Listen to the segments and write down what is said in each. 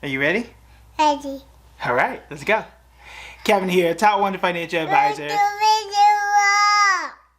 Are you ready? Ready. All right, let's go. Kevin here, top 100 financial advisor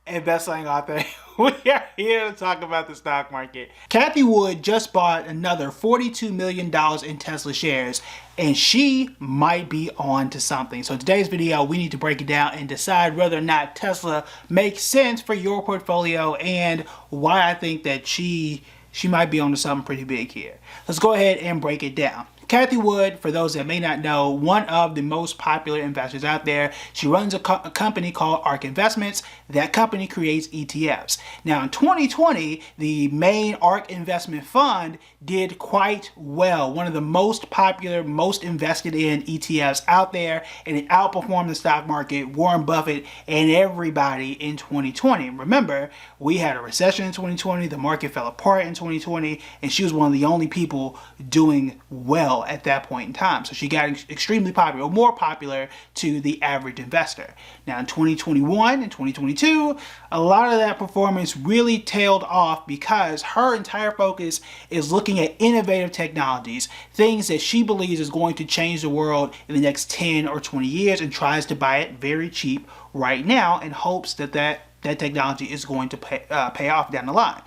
and best-selling author. We are here to talk about the stock market. Cathie Wood just bought another $42 million in Tesla shares, and she might be on to something. So today's video, we need to break it down and decide whether or not Tesla makes sense for your portfolio and why I think that she might be on to something pretty big here. Let's go ahead and break it down. Cathie Wood, for those that may not know, one of the most popular investors out there. She runs a company called ARK Investments. That company creates ETFs. Now in 2020, the main ARK investment fund did quite well. One of the most popular, most invested in ETFs out there, and it outperformed the stock market, Warren Buffett, and everybody in 2020. Remember, we had a recession in 2020, the market fell apart in 2020, and she was one of the only people doing well at that point in time. So she got extremely popular, or more popular to the average investor. Now in 2021 and 2022, a lot of that performance really tailed off because her entire focus is looking at innovative technologies, things that she believes is going to change the world in the next 10 or 20 years, and tries to buy it very cheap right now in hopes that that technology is going to pay off down the line.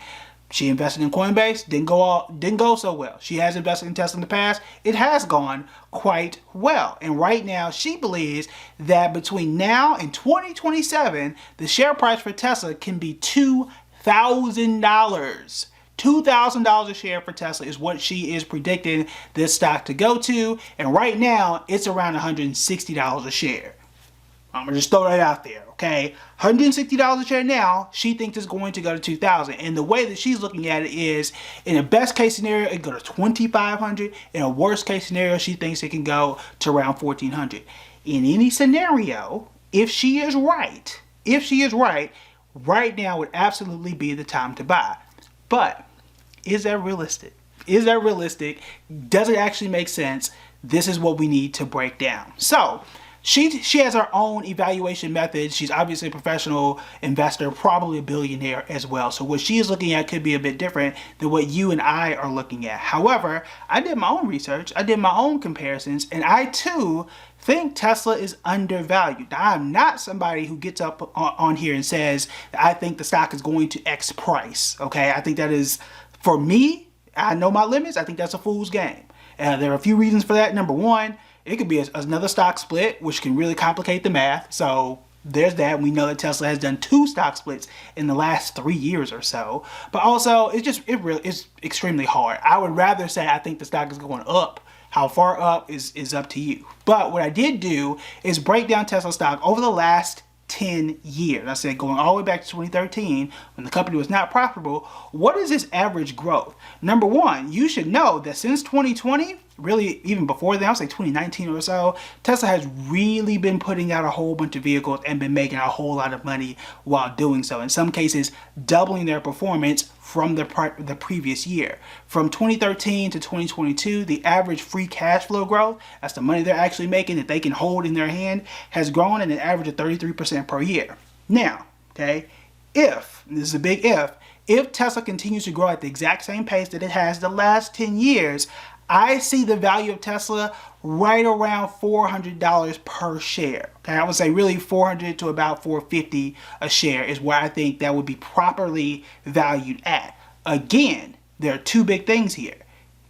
She invested in Coinbase, didn't go so well. She has invested in Tesla in the past. It has gone quite well. And right now, she believes that between now and 2027, the share price for Tesla can be $2,000. $2,000 a share for Tesla is what she is predicting this stock to go to. And right now, it's around $160 a share. I'm gonna just throw that out there, okay? $160 a share now, she thinks it's going to go to $2,000. And the way that she's looking at it is, in a best case scenario, it go to $2,500. In a worst case scenario, she thinks it can go to around $1,400. In any scenario, if she is right, right now would absolutely be the time to buy. But is that realistic? Is that realistic? Does it actually make sense? This is what we need to break down. So, She has her own evaluation method. She's obviously a professional investor, probably a billionaire as well. So what she is looking at could be a bit different than what you and I are looking at. However, I did my own research. I did my own comparisons. And I too think Tesla is undervalued. Now, I'm not somebody who gets up on here and says that I think the stock is going to X price. Okay, I think that is, for me, I know my limits. I think that's a fool's game. There are a few reasons for that. Number one, it could be another stock split, which can really complicate the math. So there's that. We know that Tesla has done 2 stock splits in the last 3 years or so. But also, it's extremely hard. I would rather say I think the stock is going up. How far up is up to you. But what I did do is break down Tesla stock over the last 10 years. I said going all the way back to 2013 when the company was not profitable. What is its average growth? Number one, you should know that since 2020, really even before then, I would say 2019 or so, Tesla has really been putting out a whole bunch of vehicles and been making a whole lot of money while doing so. In some cases, doubling their performance from the previous year. From 2013 to 2022, the average free cash flow growth, that's the money they're actually making that they can hold in their hand, has grown at an average of 33% per year. Now, okay, this is a big if Tesla continues to grow at the exact same pace that it has the last 10 years, I see the value of Tesla right around $400 per share. Okay, I would say really $400 to about $450 a share is where I think that would be properly valued at. Again, there are 2 big things here.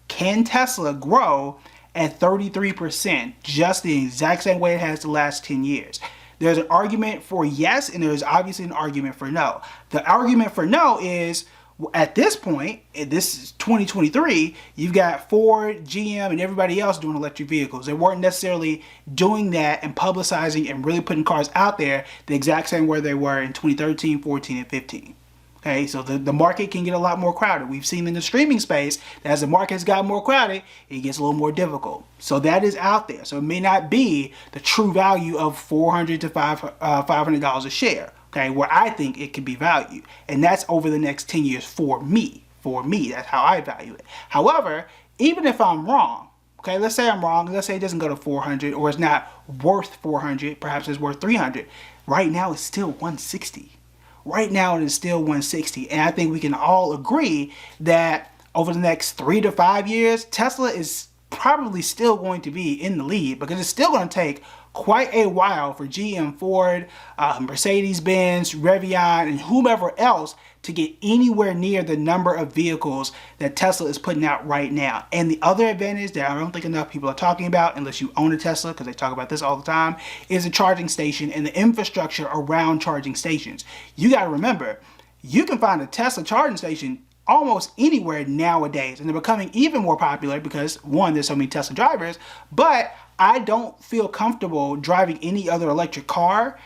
Can Tesla grow at 33% just the exact same way it has the last 10 years? There's an argument for yes, and there's obviously an argument for no. The argument for no is, at this point, this is 2023, you've got Ford, GM, and everybody else doing electric vehicles. They weren't necessarily doing that and publicizing and really putting cars out there the exact same way they were in 2013, 14, and 15. Okay, so the market can get a lot more crowded. We've seen in the streaming space that as the market has gotten more crowded, it gets a little more difficult. So that is out there. So it may not be the true value of $400 to $500 a share. Okay, where I think it could be valued. And that's over the next 10 years for me. For me, that's how I value it. However, even if I'm wrong, okay, let's say I'm wrong. Let's say it doesn't go to 400 or it's not worth 400. Perhaps it's worth 300. Right now, it's still 160. Right now, it is still 160. And I think we can all agree that over the next 3 to 5 years, Tesla is probably still going to be in the lead, because it's still going to take quite a while for GM, Ford, Mercedes-Benz, Rivian, and whomever else to get anywhere near the number of vehicles that Tesla is putting out right now. And the other advantage that I don't think enough people are talking about, unless you own a Tesla, because they talk about this all the time, is the charging station and the infrastructure around charging stations. You got to remember, you can find a Tesla charging station almost anywhere nowadays, and they're becoming even more popular because, one, there's so many Tesla drivers, but I don't feel comfortable driving any other electric car,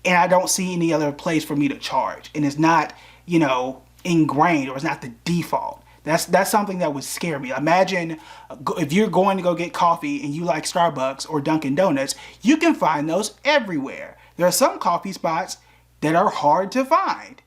and I don't see any other place for me to charge, and it's not, you know, ingrained, or it's not the default. That's something that would scare me. Imagine if you're going to go get coffee and you like Starbucks or Dunkin' Donuts, you can find those everywhere. There are some coffee spots that are hard to find.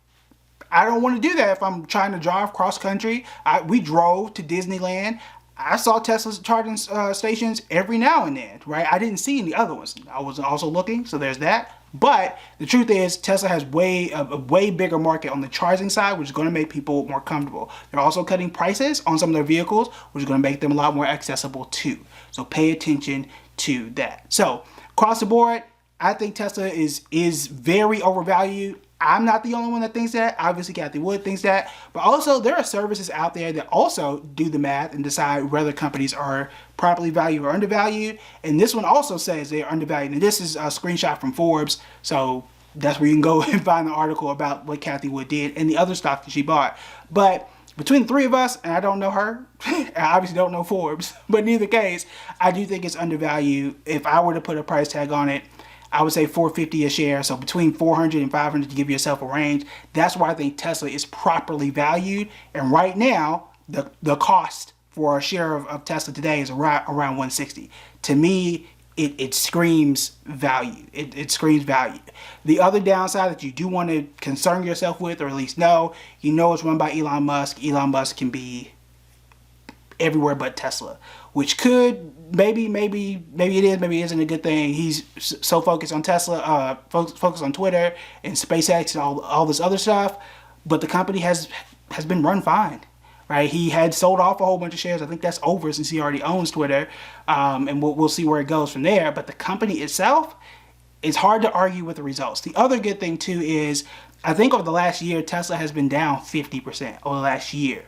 I don't want to do that if I'm trying to drive cross country. We drove to Disneyland. I saw Tesla's charging stations every now and then, right? I didn't see any other ones. I was also looking, so there's that. But the truth is, Tesla has a way bigger market on the charging side, which is going to make people more comfortable. They're also cutting prices on some of their vehicles, which is going to make them a lot more accessible too. So pay attention to that. So across the board, I think Tesla is very overvalued. I'm not the only one that thinks that. Obviously, Cathie Wood thinks that. But also, there are services out there that also do the math and decide whether companies are properly valued or undervalued. And this one also says they are undervalued. And this is a screenshot from Forbes. So that's where you can go and find the article about what Cathie Wood did and the other stock that she bought. But between the three of us, and I don't know her, I obviously don't know Forbes, but in either case, I do think it's undervalued. If I were to put a price tag on it, I would say $450 a share, so between $400 and $500 to give yourself a range. That's why I think Tesla is properly valued. And right now, the cost for a share of Tesla today is around $160. To me, it screams value. It screams value. The other downside that you do want to concern yourself with, or at least know, it's run by Elon Musk. Elon Musk can be everywhere but Tesla, which could maybe it is, maybe it isn't a good thing. He's so focused on Tesla, focused on Twitter and SpaceX and all this other stuff, but the company has been run fine, right? He had sold off a whole bunch of shares. I think that's over since he already owns Twitter, and we'll see where it goes from there. But the company itself, it's hard to argue with the results. The other good thing too is, I think over the last year, Tesla has been down 50% over the last year.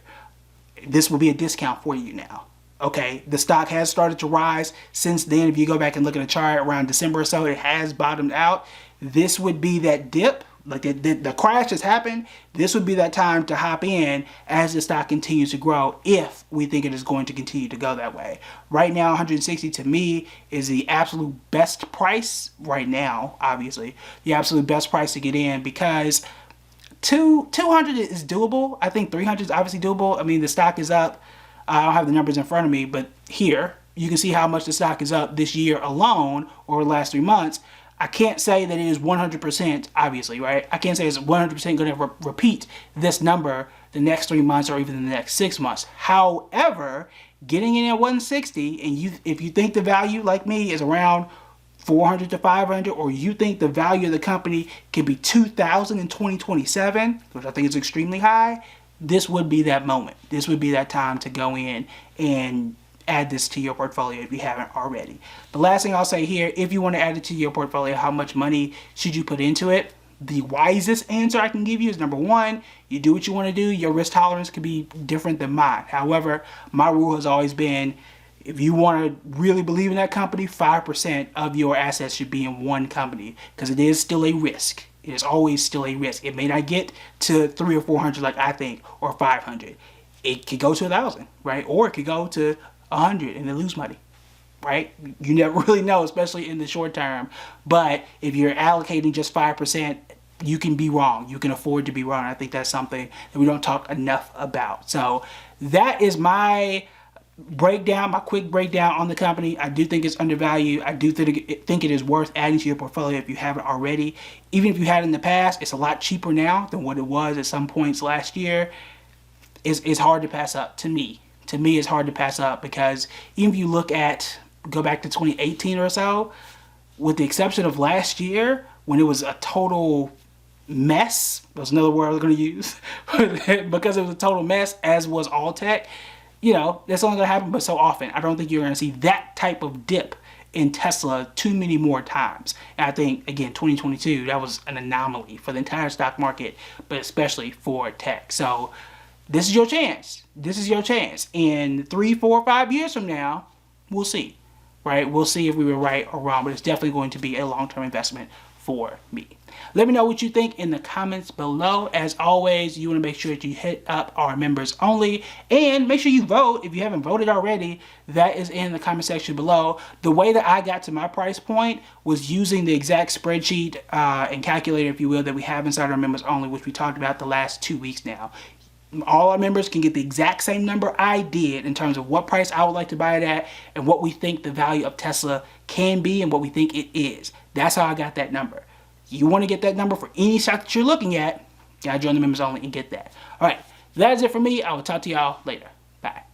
This will be a discount for you now. Okay, the stock has started to rise since then. If you go back and look at the chart around December or so, it has bottomed out. This would be that dip, like the crash has happened. This would be that time to hop in as the stock continues to grow, if we think it is going to continue to go that way. Right now, 160 to me is the absolute best price right now, obviously. The absolute best price to get in, because 200 is doable. I think 300 is obviously doable. I mean, the stock is up. I don't have the numbers in front of me, but here you can see how much the stock is up this year alone over the last 3 months. I can't say that it is 100%, obviously, right? I can't say it's 100% going to repeat this number the next 3 months or even the next 6 months. However, getting in at 160, and if you think the value, like me, is around 400 to 500, or you think the value of the company could be 2,000 in 2027, which I think is extremely high, this would be that moment. This would be that time to go in and add this to your portfolio if you haven't already. The last thing I'll say here, if you want to add it to your portfolio, how much money should you put into it? The wisest answer I can give you is, number one, you do what you want to do. Your risk tolerance could be different than mine. However, my rule has always been, if you want to really believe in that company, 5% of your assets should be in one company, because it is still a risk. It is always still a risk. It may not get to 300 or 400 like I think, or 500. It could go to 1,000, right? Or it could go to 100 and then lose money, right? You never really know, especially in the short term. But if you're allocating just 5%, you can be wrong. You can afford to be wrong. I think that's something that we don't talk enough about. So that is my breakdown, my quick breakdown on the company. I do think it's undervalued. I do think it is worth adding to your portfolio if you haven't already. Even if you had in the past, it's a lot cheaper now than what it was at some points last year. It's hard to pass up to me. To me, it's hard to pass up, because even if you go back to 2018 or so, with the exception of last year when it was a total mess, that's another word I was going to use, because it was a total mess, as was all tech. you know, that's only going to happen but so often. I don't think you're going to see that type of dip in Tesla too many more times. And I think, again, 2022, that was an anomaly for the entire stock market, but especially for tech. So this is your chance. This is your chance. In 3, 4, 5 years from now, we'll see, right? We'll see if we were right or wrong, but it's definitely going to be a long-term investment for me. Let me know what you think in the comments below. As always, you want to make sure that you hit up our members only and make sure you vote. If you haven't voted already, that is in the comment section below. The way that I got to my price point was using the exact spreadsheet and calculator, if you will, that we have inside our members only, which we talked about the last 2 weeks now. All our members can get the exact same number I did in terms of what price I would like to buy it at and what we think the value of Tesla can be and what we think it is. That's how I got that number. You want to get that number for any stock that you're looking at, you gotta join the members only and get that. All right, that is it for me. I will talk to y'all later. Bye.